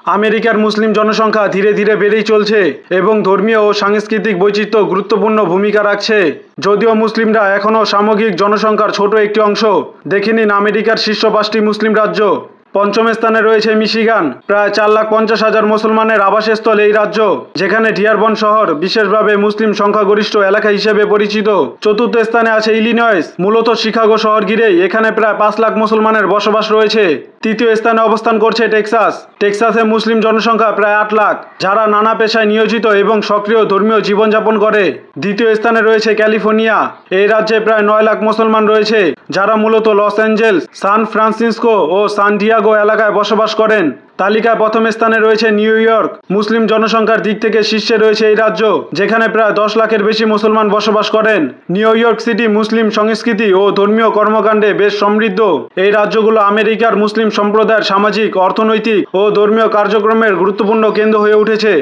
আমেরিকার মুসলিম জনসংখ্যা ধীরে ধীরে বেড়েই চলছে এবং ধর্মীয় ও সাংস্কৃতিক বৈচিত্র্য গুরুত্বপূর্ণ ভূমিকা রাখছে। যদিও মুসলিমরা এখনও সামগ্রিক জনসংখ্যার ছোট একটি অংশ। দেখে নিন আমেরিকার শীর্ষ 5টি মুসলিম রাজ্য। পঞ্চম স্থানে রয়েছে মিশিগান, প্রায় 4,50,000 মুসলমানের আবাসস্থল এই রাজ্য, যেখানে ডিয়ারবন শহর বিশেষভাবে মুসলিম সংখ্যাগরিষ্ঠ এলাকা হিসেবে পরিচিত। চতুর্থ স্থানে আছে ইলিনয়েস, মূলত শিকাগো শহর ঘিরেই এখানে প্রায় 5 লাখ মুসলমানের বসবাস রয়েছে। তৃতীয় স্থানে অবস্থান করছে টেক্সাস। টেক্সাসে মুসলিম জনসংখ্যা প্রায় 8 লাখ, যারা নানা পেশায় নিয়োজিত এবং সক্রিয় ধর্মীয় জীবনযাপন করে। দ্বিতীয় স্থানে রয়েছে ক্যালিফোর্নিয়া। এই রাজ্যে প্রায় 9 লাখ মুসলমান রয়েছে, যারা মূলত লস অ্যাঞ্জেলস, সান ফ্রান্সিসকো ও সান ডিয়েগো এলাকায় বসবাস করেন। তালিকায় প্রথম স্থানে রয়েছে নিউ ইয়র্ক। মুসলিম জনসংখ্যার দিক থেকে শীর্ষে রয়েছে এই রাজ্য, যেখানে প্রায় 10 লাখের বেশি মুসলমান বসবাস করেন। নিউ ইয়র্ক সিটি মুসলিম সংস্কৃতি ও ধর্মীয় কর্মকাণ্ডে বেশ সমৃদ্ধ। এই রাজ্যগুলো আমেরিকার মুসলিম সম্প্রদায়ের সামাজিক, অর্থনৈতিক ও ধর্মীয় কার্যক্রমের গুরুত্বপূর্ণ কেন্দ্র হয়ে উঠেছে।